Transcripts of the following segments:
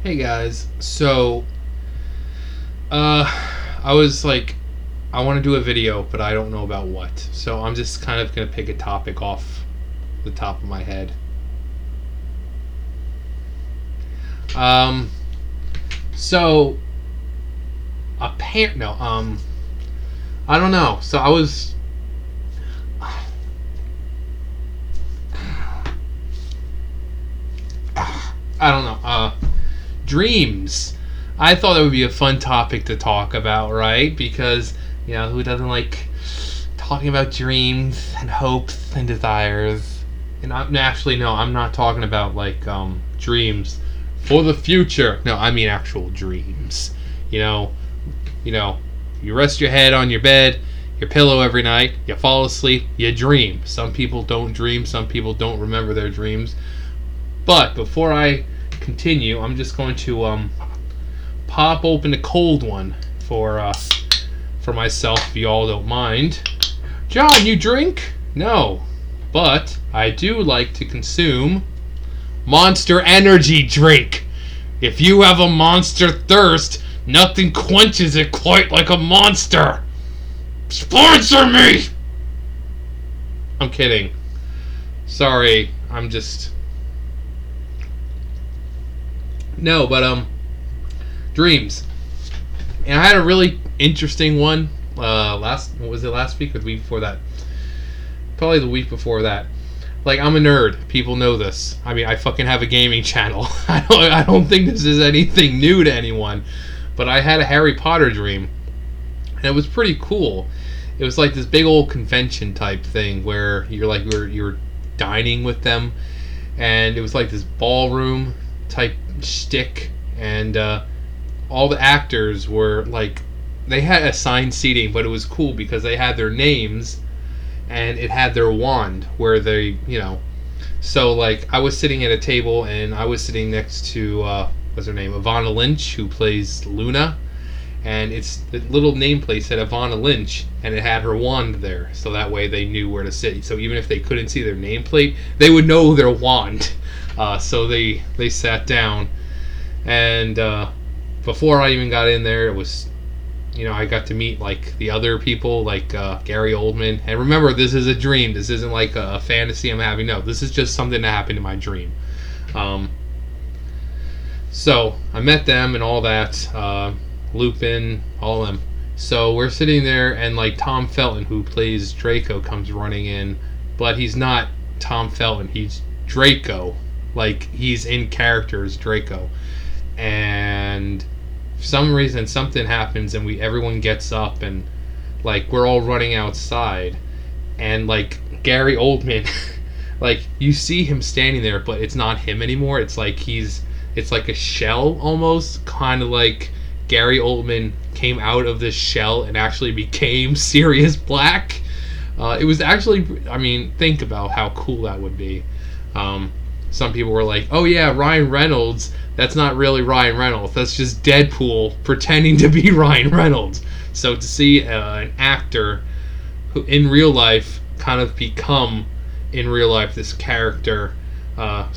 Hey guys, so I was like, I want to do a video, but I don't know about what. So I'm just kind of gonna pick a topic off the top of my head. Um, so no, I don't know. So I was, I don't know. Dreams. I thought that would be a fun topic to talk about, right? Because, who doesn't like talking about dreams and hopes and desires? And I'm not talking about like dreams for the future. No, I mean actual dreams. You know, you rest your head on your bed, your pillow every night, you fall asleep, you dream. Some people don't dream, some people don't remember their dreams. But before I continue, I'm just going to pop open a cold one for myself, if you all don't mind. John, you drink? No, but I do like to consume Monster Energy drink. If you have a monster thirst, nothing quenches it quite like a monster. Sponsor me! I'm kidding. Sorry, I'm just... No, but dreams. And I had a really interesting one last week or the week before that? Probably the week before that. Like, I'm a nerd. People know this. I mean, I fucking have a gaming channel. I don't think this is anything new to anyone. But I had a Harry Potter dream. And it was pretty cool. It was like this big old convention type thing where you're dining with them, and it was like this ballroom type shtick, and all the actors were like, they had assigned seating, but it was cool because they had their names and it had their wand where they, so like I was sitting at a table and I was sitting next to what's her name, Ivana Lynch, who plays Luna, and it's the little nameplate said Ivana Lynch, and it had her wand there, so that way they knew where to sit. So even if they couldn't see their nameplate, they would know their wand. So they sat down, and before I even got in there, it was, I got to meet like the other people, like Gary Oldman. And remember, this is a dream. This isn't like a fantasy I'm having. No, this is just something that happened in my dream. So I met them and all that. Lupin, all of them. So we're sitting there, and like Tom Felton, who plays Draco, comes running in, but he's not Tom Felton. He's Draco. Like, he's in character as Draco. And for some reason something happens, and everyone gets up, and like we're all running outside, and like Gary Oldman like you see him standing there, but it's not him anymore. It's like it's like a shell almost, kind of like Gary Oldman came out of this shell and actually became Sirius Black. It was actually, think about how cool that would be. Some people were like, oh yeah, Ryan Reynolds, that's not really Ryan Reynolds, that's just Deadpool pretending to be Ryan Reynolds. So to see an actor who in real life kind of become in real life this character, but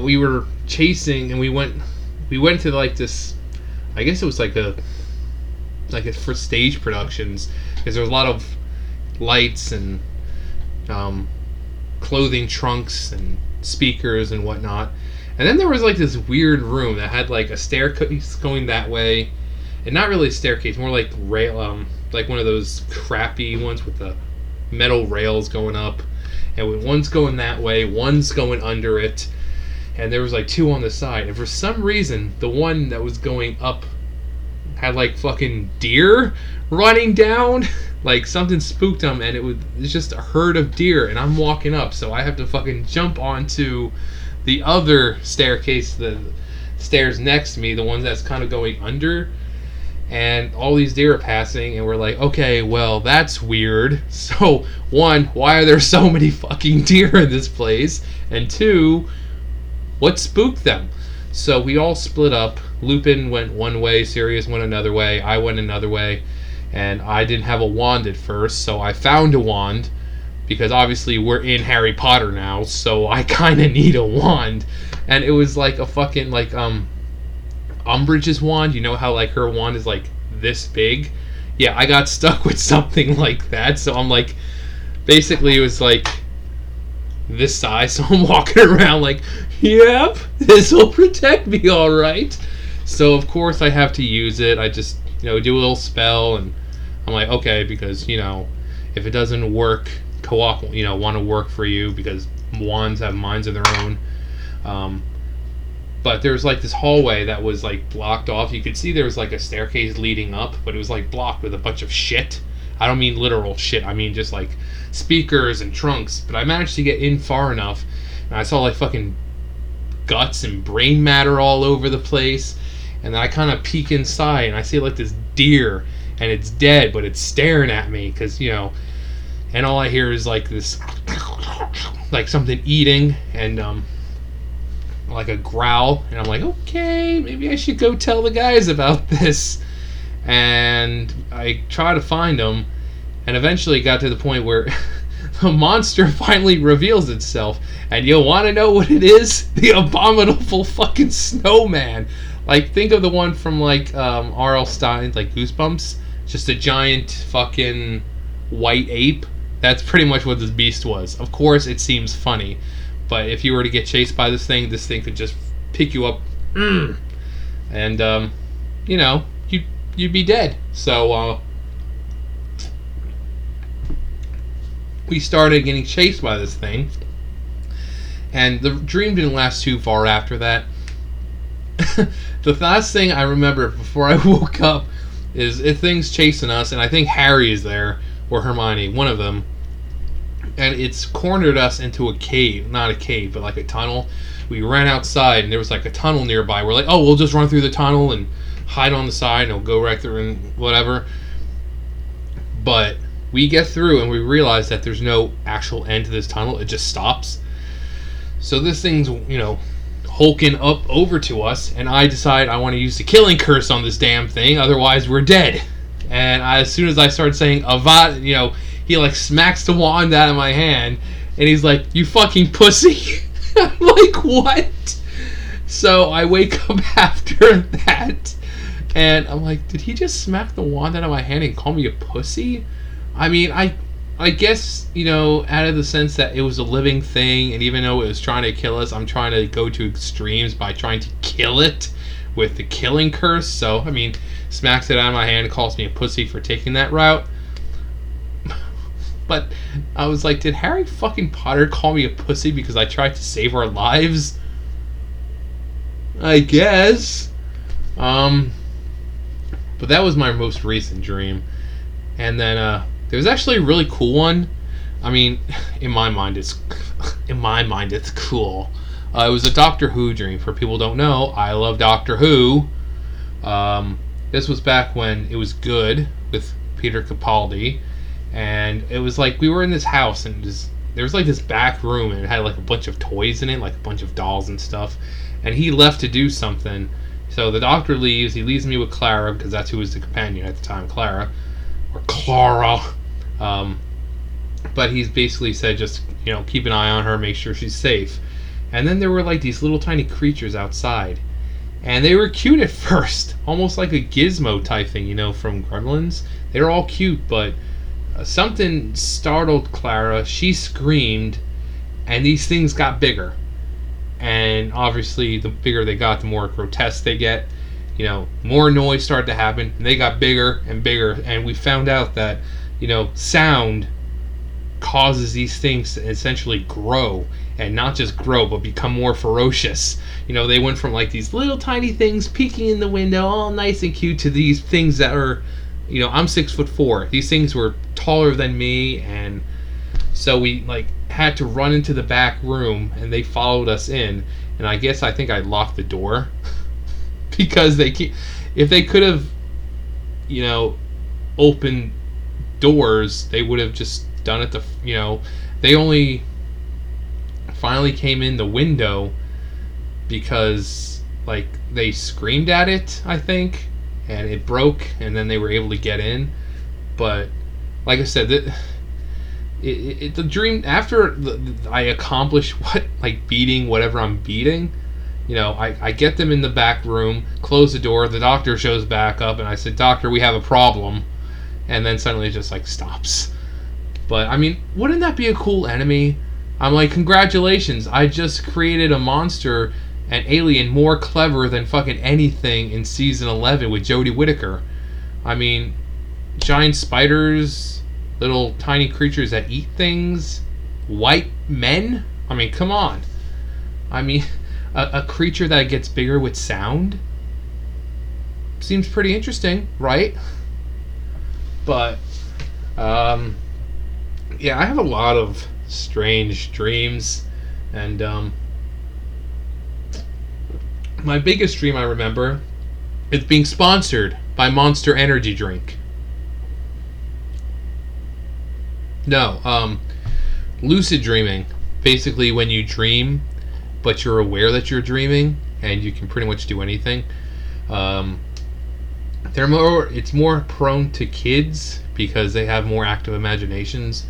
we were chasing, and we went to like this, I guess it was like a for stage productions, because there was a lot of lights and clothing trunks and speakers and whatnot. And then there was like this weird room that had like a staircase going that way, and not really a staircase, more like rail, like one of those crappy ones with the metal rails going up, and one's going that way, one's going under it, and there was like two on the side. And for some reason, the one that was going up had like fucking deer running down. Like something spooked them, and it's just a herd of deer, and I'm walking up, so I have to fucking jump onto the other staircase, the stairs next to me, the one that's kind of going under, and all these deer are passing, and we're like, okay, well, that's weird. So, one, why are there so many fucking deer in this place? And two, what spooked them? So we all split up. Lupin went one way, Sirius went another way, I went another way, and I didn't have a wand at first, so I found a wand, because obviously we're in Harry Potter now, so I kind of need a wand. And it was like a fucking like Umbridge's wand. You know how like her wand is like this big? Yeah, I got stuck with something like that. So I'm like, basically it was like this size. So I'm walking around like, yep, this will protect me all right. So of course I have to use it. I just, do a little spell, and I'm like, okay, because if it doesn't work, co-op, want to work for you, because wands have minds of their own. But there was like this hallway that was like blocked off. You could see there was like a staircase leading up, but it was like blocked with a bunch of shit. I don't mean literal shit. I mean just like speakers and trunks. But I managed to get in far enough, and I saw like fucking guts and brain matter all over the place. And then I kind of peek inside, and I see like this deer, and it's dead, but it's staring at me, because and all I hear is like this, like something eating, and like a growl, and I'm like, okay, maybe I should go tell the guys about this. And I try to find them, and eventually got to the point where the monster finally reveals itself, and you'll want to know what it is? The abominable fucking snowman. Like, think of the one from like R.L. Stein's like Goosebumps, just a giant fucking white ape. That's pretty much what this beast was. Of course, it seems funny, but if you were to get chased by this thing could just pick you up, and you'd be dead. So we started getting chased by this thing, and the dream didn't last too far after that. The last thing I remember before I woke up is thing's chasing us, and I think Harry is there, or Hermione, one of them. And it's cornered us into a cave. Not a cave, but like a tunnel. We ran outside, and there was like a tunnel nearby. We're like, oh, we'll just run through the tunnel and hide on the side, and it'll go right through and whatever. But we get through, and we realize that there's no actual end to this tunnel. It just stops. So this thing's, hulking up over to us, and I decide I want to use the killing curse on this damn thing, otherwise we're dead. And as soon as I start saying Avad, he like smacks the wand out of my hand, and he's like, you fucking pussy. I'm like, what? So I wake up after that, and I'm like, did he just smack the wand out of my hand and call me a pussy? I mean, I guess, out of the sense that it was a living thing, and even though it was trying to kill us, I'm trying to go to extremes by trying to kill it with the killing curse. So, I mean, smacks it out of my hand and calls me a pussy for taking that route. But I was like, did Harry fucking Potter call me a pussy because I tried to save our lives? I guess. But that was my most recent dream. And then there was actually a really cool one. I mean, in my mind it's cool. It was a Doctor Who dream. For people who don't know, I love Doctor Who. This was back when it was good with Peter Capaldi. And it was like we were in this house, and there was like this back room, and it had like a bunch of toys in it, like a bunch of dolls and stuff. And he left to do something. So the doctor leaves. He leaves me with Clara, because that's who was the companion at the time, Clara. Or Clara. But he's basically said just, keep an eye on her, make sure she's safe. And then there were like these little tiny creatures outside. And they were cute at first. Almost like a gizmo type thing, from Gremlins. They were all cute, but something startled Clara. She screamed, and these things got bigger. And obviously, the bigger they got, the more grotesque they get. More noise started to happen, and they got bigger and bigger. And we found out that, sound causes these things to essentially grow, and not just grow, but become more ferocious. They went from like these little tiny things peeking in the window, all nice and cute, to these things that are, I'm 6'4". These things were taller than me, and so we like had to run into the back room, and they followed us in. And I think I locked the door because if they could have, opened doors, they would have just done it. They only finally came in the window because like they screamed at it, I think, and it broke, and then they were able to get in. But like I said, the dream after I accomplish what like beating whatever I'm beating. I get them in the back room, close the door. The doctor shows back up, and I said, "Doctor, we have a problem." And then suddenly it just like stops. But I mean, wouldn't that be a cool enemy? I'm like, congratulations! I just created a monster, an alien more clever than fucking anything in season 11 with Jodie Whittaker. I mean, giant spiders, little tiny creatures that eat things, white men. I mean, come on. I mean, a creature that gets bigger with sound seems pretty interesting, right? But yeah, I have a lot of strange dreams, and my biggest dream I remember is being sponsored by Monster Energy drink. No, lucid dreaming. Basically, when you dream, but you're aware that you're dreaming, and you can pretty much do anything. It's more prone to kids because they have more active imaginations.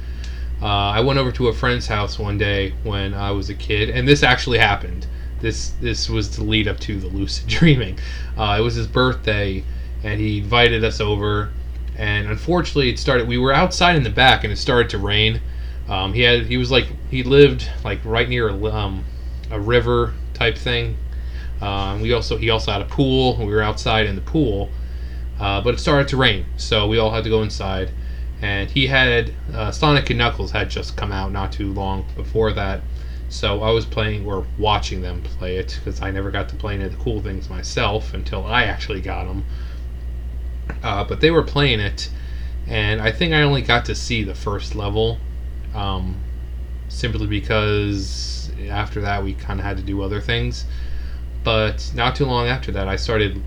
I went over to a friend's house one day when I was a kid, and this actually happened. This was the lead up to the lucid dreaming. It was his birthday, and he invited us over. And unfortunately, we were outside in the back, and it started to rain. He lived like right near a river type thing. He also had a pool. We were outside in the pool, but it started to rain, so we all had to go inside. And he had Sonic and Knuckles had just come out not too long before that, so I was playing or watching them play it because I never got to play any of the cool things myself until I actually got them. But they were playing it, and I think I only got to see the first level, simply because after that we kind of had to do other things. But not too long after that, I started,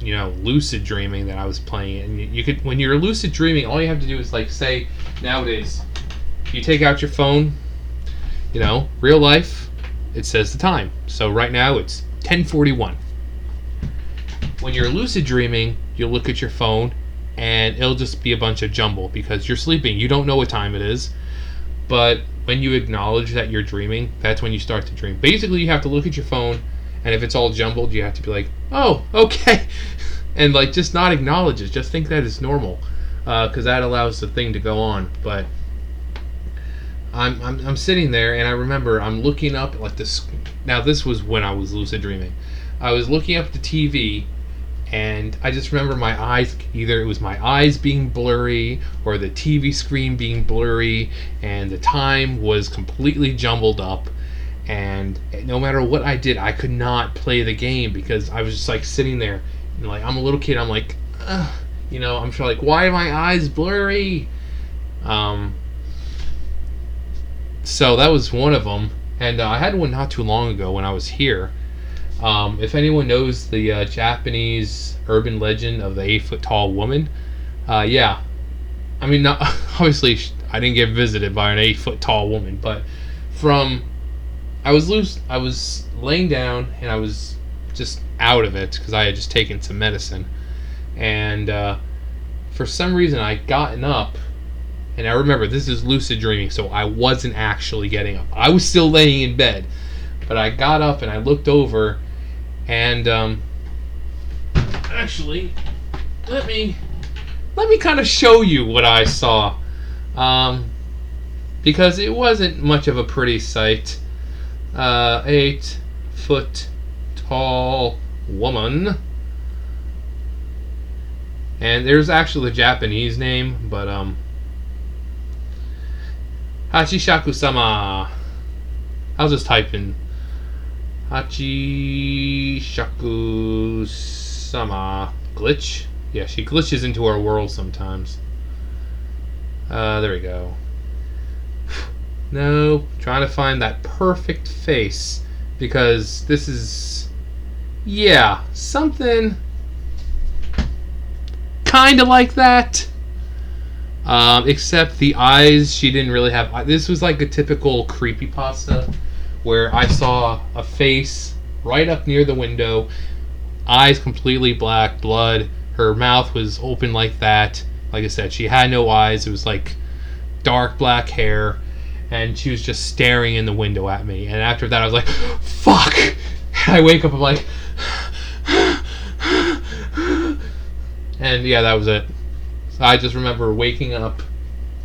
lucid dreaming that I was playing it. And you could, when you're lucid dreaming, all you have to do is like say, nowadays, you take out your phone, real life, it says the time. So right now it's 10:41. When you're lucid dreaming, you'll look at your phone and it'll just be a bunch of jumble because you're sleeping. You don't know what time it is. But when you acknowledge that you're dreaming, that's when you start to dream. Basically, you have to look at your phone, and if it's all jumbled, you have to be like, "Oh, okay," and like just not acknowledge it. Just think that is normal, because that allows the thing to go on. But I'm sitting there, and I remember I'm looking up like this. Now this was when I was lucid dreaming. I was looking up at the TV, and I just remember my eyes. Either it was my eyes being blurry, or the TV screen being blurry, and the time was completely jumbled up. And no matter what I did, I could not play the game because I was just like sitting there, and like I'm a little kid. I'm like, I'm sure like, why are my eyes blurry? So that was one of them, and I had one not too long ago when I was here. If anyone knows the Japanese urban legend of the 8-foot-tall woman, yeah, I mean, not, obviously I didn't get visited by an 8-foot-tall woman, but I was laying down and I was just out of it because I had just taken some medicine, and for some reason I gotten up, and I remember this is lucid dreaming, so I wasn't actually getting up. I was still laying in bed, but I got up and I looked over, and actually, let me kind of show you what I saw, because it wasn't much of a pretty sight. 8-foot-tall woman, and there's actually the Japanese name, but Hachishaku-sama. I'll just type in Hachishaku-sama. Glitch? Yeah, she glitches into our world sometimes. There we go. No, trying to find that perfect face, because this is, yeah, something kind of like that. Except the eyes, she didn't really have. This was like a typical creepypasta, where I saw a face right up near the window, eyes completely black, blood. Her mouth was open like that. Like I said, she had no eyes. It was like dark black hair, and she was just staring in the window at me. And after that, I was like, fuck! And I wake up, I'm like, and yeah, that was it. So I just remember waking up,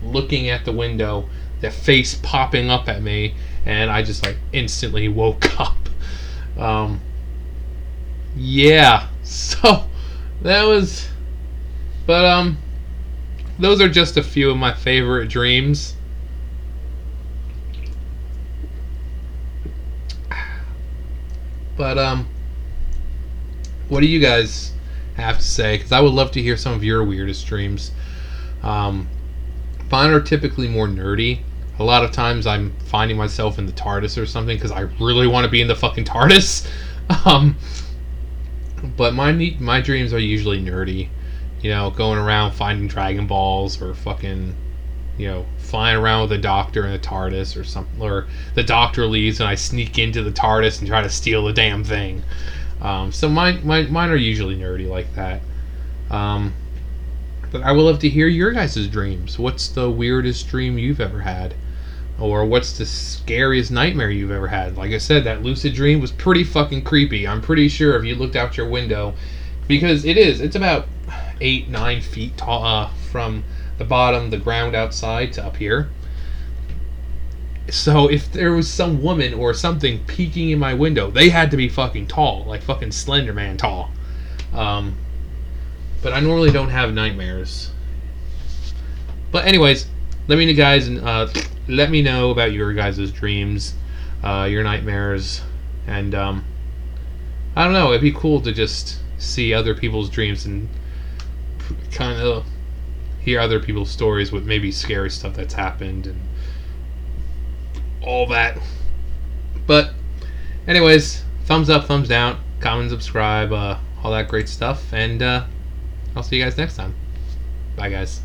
looking at the window, the face popping up at me, and I just like instantly woke up. Yeah, so that was, but those are just a few of my favorite dreams. But what do you guys have to say? Because I would love to hear some of your weirdest dreams. Mine are typically more nerdy. A lot of times I'm finding myself in the TARDIS or something because I really want to be in the fucking TARDIS. But my dreams are usually nerdy. You know, going around finding Dragon Balls, or fucking, you know, flying around with the Doctor in the TARDIS or something. Or the Doctor leaves and I sneak into the TARDIS and try to steal the damn thing. So mine are usually nerdy like that. But I would love to hear your guys' dreams. What's the weirdest dream you've ever had? Or what's the scariest nightmare you've ever had? Like I said, that lucid dream was pretty fucking creepy. I'm pretty sure if you looked out your window, because it's about 8-9 feet tall, from the bottom, the ground outside, to up here. So if there was some woman or something peeking in my window, they had to be fucking tall, like fucking Slender Man tall. But I normally don't have nightmares. But anyways, let me know, guys, and let me know about your guys' dreams, your nightmares, and I don't know. It'd be cool to just see other people's dreams and kind of hear other people's stories with maybe scary stuff that's happened and all that. But anyways, thumbs up, thumbs down, comment, subscribe, all that great stuff, and I'll see you guys next time. Bye, guys.